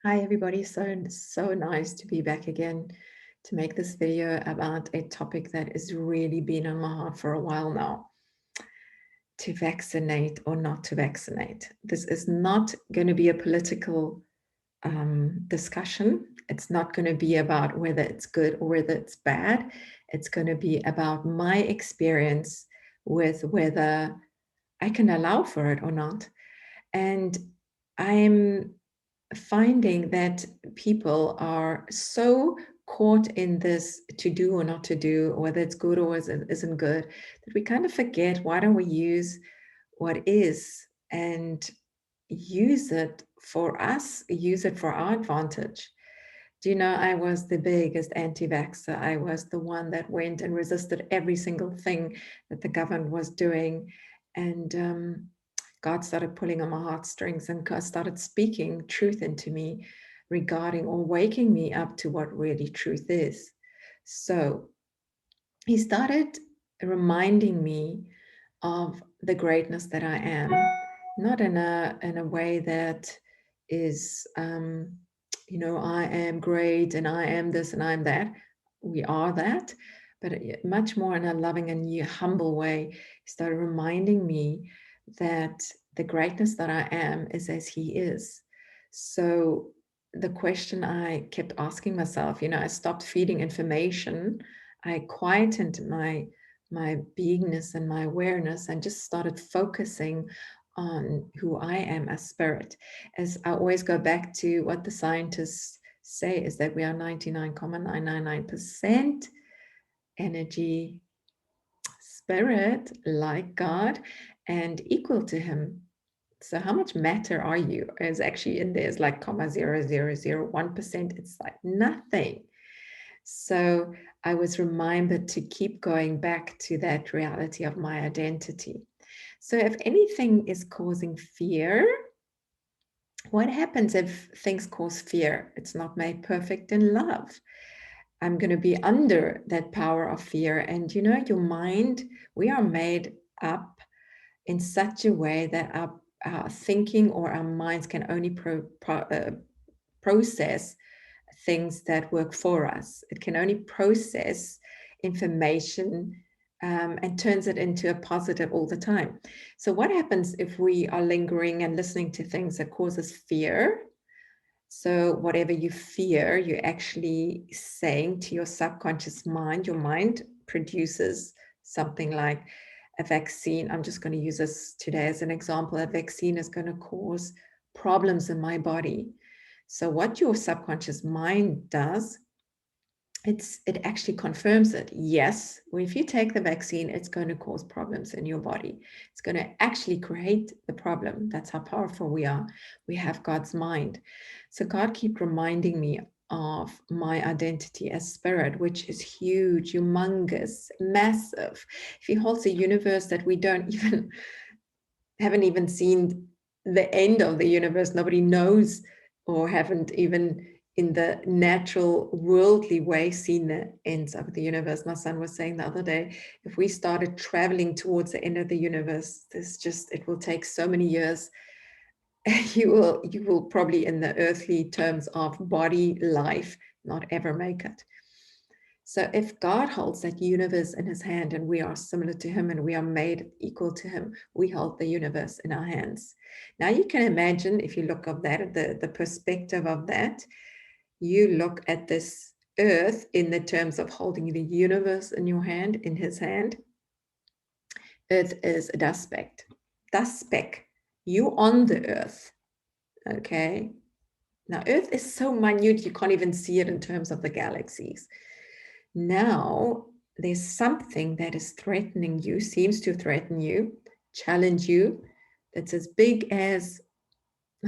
Hi everybody, so nice to be back again to make this video about a topic that has really been on my heart for a while now. To vaccinate or not to vaccinate. This is not going to be a political discussion. It's not going to be about whether it's good or whether it's bad. It's going to be about my experience with whether I can allow for it or not. And I'm finding that people are so caught in this to do or not to do, whether it's good or isn't good, that we kind of forget, why don't we use what is and use it for us, use it for our advantage. Do you know, I was the biggest anti-vaxxer. I was the one that went and resisted every single thing that the government was doing. And God started pulling on my heartstrings and God started speaking truth into me regarding or waking me up to what really truth is. So he started reminding me of the greatness that I am, not in a way that is, I am great and I am this and I'm that. We are that, but much more in a loving and new, humble way. He started reminding me that the greatness that I am is as he is. So the question I kept asking myself, I stopped feeding information. I quietened my beingness and my awareness and just started focusing on who I am as spirit. As I always go back to what the scientists say, is that we are 99.999% energy, spirit, like God, and equal to him. So how much matter are you? Is actually in there is like 0.0001%. It's like nothing. So I was reminded to keep going back to that reality of my identity. So if anything is causing fear, what happens if things cause fear? It's not made perfect in love. I'm going to be under that power of fear. And your mind, we are made up in such a way that our thinking or our minds can only process things that work for us. It can only process information and turns it into a positive all the time. So what happens if we are lingering and listening to things that causes fear? So whatever you fear, you're actually saying to your subconscious mind. Your mind produces something like a vaccine. I'm just going to use this today as an example. A vaccine is going to cause problems in my body. So what your subconscious mind does, it actually confirms it. Yes, if you take the vaccine, it's going to cause problems in your body. It's going to actually create the problem. That's how powerful we are. We have God's mind. So God keep reminding me of my identity as spirit, which is huge, humongous, massive. If he holds a universe that we haven't even seen the end of the universe, nobody knows, or haven't even in the natural worldly way seen the ends of the universe. My son was saying the other day, if we started traveling towards the end of the universe, it will take so many years. You will probably, in the earthly terms of body life, not ever make it. So if God holds that universe in his hand and we are similar to him and we are made equal to him, we hold the universe in our hands. Now you can imagine, if you look at that, the perspective of that, you look at this earth in the terms of holding the universe in your hand, in his hand. Earth is a dust speck. Dust speck. You on the earth. Okay. Now earth is so minute, you can't even see it in terms of the galaxies. Now there's something that is threatening you, seems to threaten you, challenge you, that's as big as,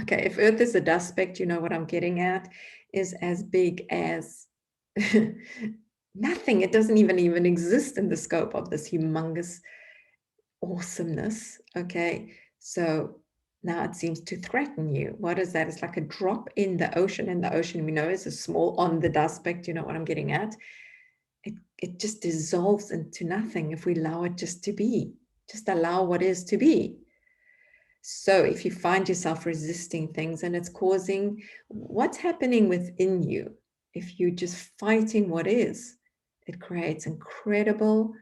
okay, if Earth is a dust speck, you know what I'm getting at, is as big as nothing. It doesn't even exist in the scope of this humongous awesomeness. Okay, so now it seems to threaten you. What is that? It's like a drop in the ocean, and the ocean we know is a small on the dust speck. You know what I'm getting at? It just dissolves into nothing if we allow it just to be. Just allow what is to be. So if you find yourself resisting things and it's causing, what's happening within you? If you're just fighting what is, it creates incredible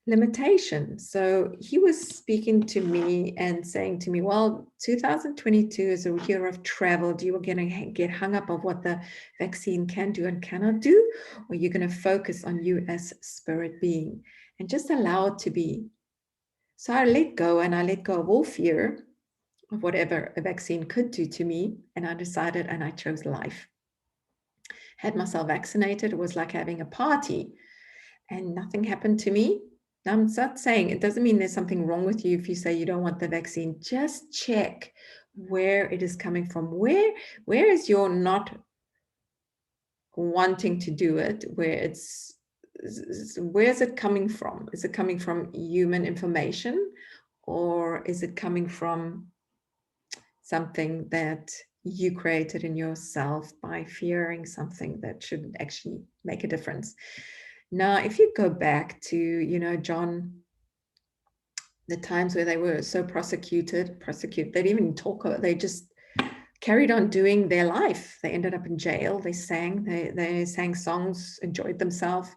limitation. So he was speaking to me and saying to me, well, 2022 is a year of travel. Do you going to get hung up on what the vaccine can do and cannot do? Or you're going to focus on you as spirit being and just allow it to be? So I let go, and I let go of all fear of whatever a vaccine could do to me. And I decided, and I chose life. Had myself vaccinated. It was like having a party, and nothing happened to me. I'm not saying it doesn't mean there's something wrong with you if you say you don't want the vaccine. Just check where it is coming from. Where is your not wanting to do it? Where's it coming from? Is it coming from human information, or is it coming from something that you created in yourself by fearing something that shouldn't actually make a difference? Now, if you go back to, John, the times where they were so prosecuted, they didn't even talk, they just carried on doing their life. They ended up in jail. They sang songs, enjoyed themselves.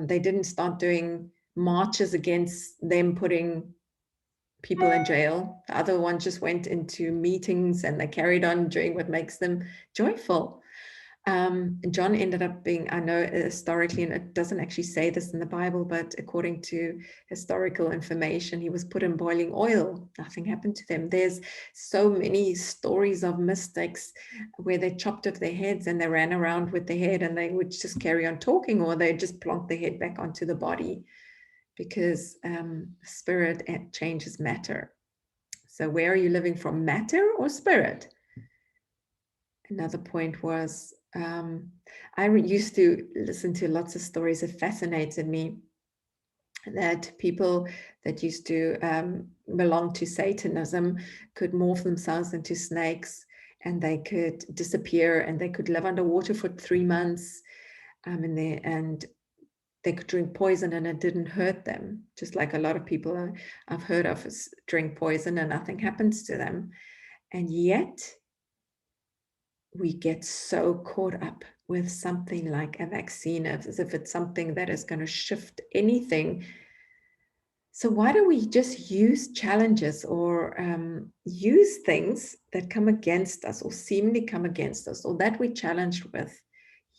They didn't start doing marches against them putting people in jail. The other one just went into meetings and they carried on doing what makes them joyful. John ended up being, I know historically, and it doesn't actually say this in the Bible, but according to historical information, he was put in boiling oil. Nothing happened to them. There's so many stories of mystics where they chopped off their heads and they ran around with their head and they would just carry on talking, or they just plonk their head back onto the body, because spirit changes matter. So where are you living from, matter or spirit? Another point was, I used to listen to lots of stories. It fascinated me that people that used to belong to Satanism could morph themselves into snakes, and they could disappear, and they could live underwater for 3 months, and they could drink poison and it didn't hurt them. Just like a lot of people I've heard of drink poison and nothing happens to them. And yet we get so caught up with something like a vaccine as if it's something that is going to shift anything. So why don't we just use challenges, or use things that come against us or seemingly come against us, or that we're challenged with?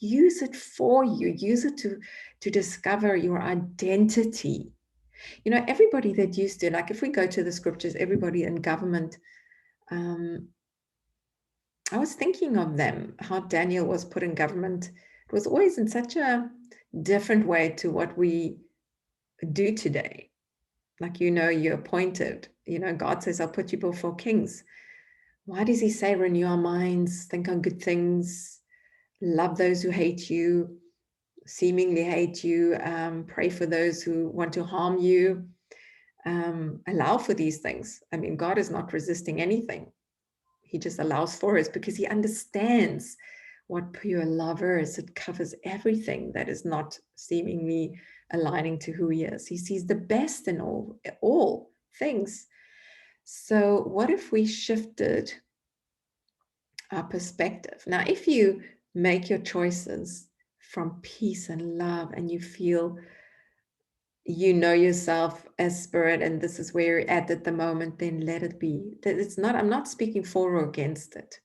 Use it for you. Use it to discover your identity. Everybody that used to, like if we go to the scriptures, everybody in government, I was thinking of them, how Daniel was put in government. It was always in such a different way to what we do today. Like, you're appointed. God says, I'll put you before kings. Why does he say, renew our minds, think on good things, love those who hate you, seemingly hate you, pray for those who want to harm you, allow for these things? I mean, God is not resisting anything. He just allows for us because he understands what pure love is. It covers everything that is not seemingly aligning to who he is. He sees the best in all things. So what if we shifted our perspective? Now, if you make your choices from peace and love, and you feel yourself as spirit, and this is where you're at the moment, then let it be. I'm not speaking for or against it.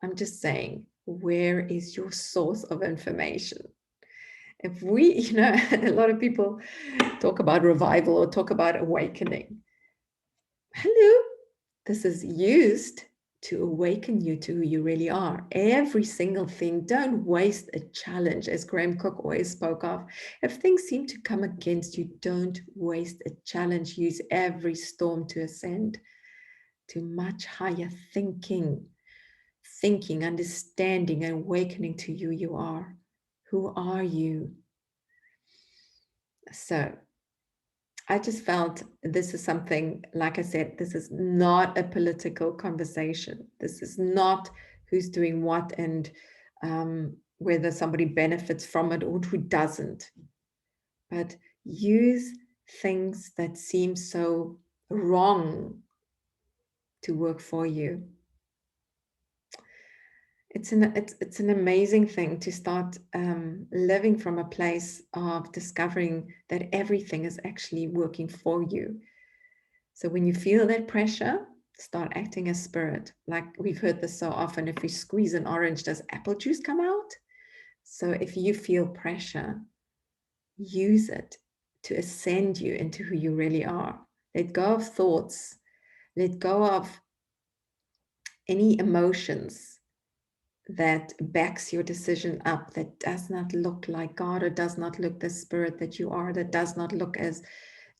I'm just saying, where is your source of information? If we, a lot of people talk about revival or talk about awakening. Hello, this is used to awaken you to who you really are. Every single thing. Don't waste a challenge, as Graham Cook always spoke of. If things seem to come against you, don't waste a challenge. Use every storm to ascend to much higher thinking, understanding, and awakening to who you are. Who are you? So I just felt this is something, like I said, this is not a political conversation. This is not who's doing what, and whether somebody benefits from it or who doesn't. But use things that seem so wrong to work for you. It's an amazing thing to start living from a place of discovering that everything is actually working for you. So when you feel that pressure, start acting as spirit. Like we've heard this so often, if we squeeze an orange, does apple juice come out? So if you feel pressure, use it to ascend you into who you really are. Let go of thoughts. Let go of any emotions that backs your decision up, that does not look like God, or does not look the spirit that you are, that does not look as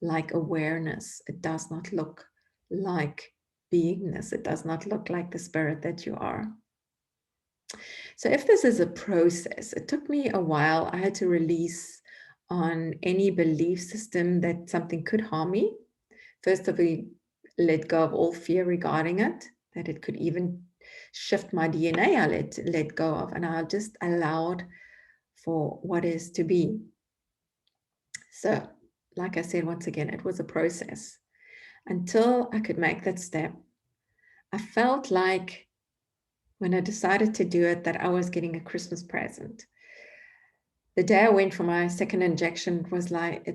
like awareness. It does not look like beingness. It does not look like the spirit that you are. So if this is a process, it took me a while. I had to release on any belief system that something could harm me. First of all, let go of all fear regarding it, that it could even shift my DNA. I let go of, and I just allowed for what is to be. So, like I said, once again, it was a process. Until I could make that step, I felt like when I decided to do it, that I was getting a Christmas present. The day I went for my second injection was like,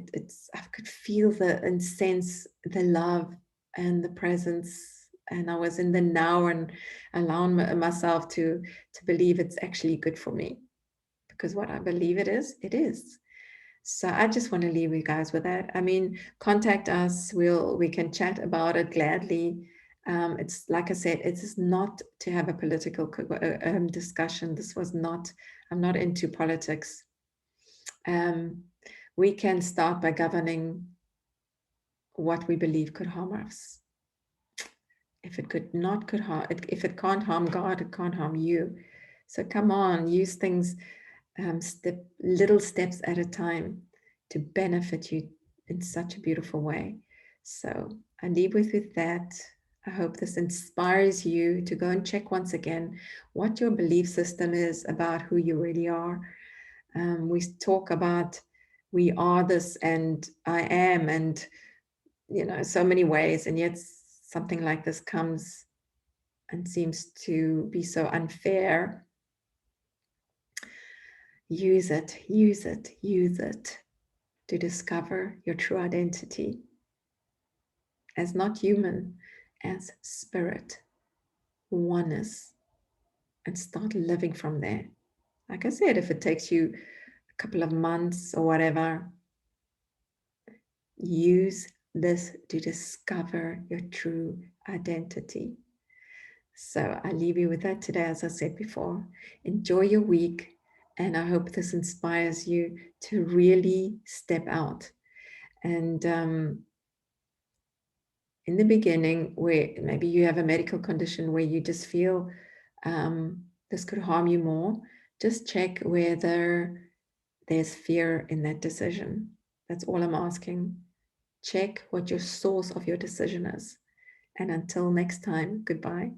I could feel and sense the love and the presence. And I was in the now and allowing myself to believe it's actually good for me. Because what I believe it is. So I just want to leave you guys with that. I mean, contact us. We can chat about it gladly. It's like I said, it is not to have a political discussion. This was not, I'm not into politics. We can start by governing what we believe could harm us. If it if it can't harm God, it can't harm you. So come on, use things little steps at a time to benefit you in such a beautiful way. So I leave with that. I hope this inspires you to go and check once again what your belief system is about who you really are. We talk about we are this and I am, and so many ways, and yet something like this comes and seems to be so unfair. Use it to discover your true identity as not human, as spirit, oneness, and start living from there. Like I said, if it takes you a couple of months or whatever, use this to discover your true identity. So I leave you with that today, as I said before. Enjoy your week, and I hope this inspires you to really step out. And in the beginning, where maybe you have a medical condition where you just feel this could harm you more, just check whether there's fear in that decision. That's all I'm asking. Check what your source of your decision is. And until next time, goodbye.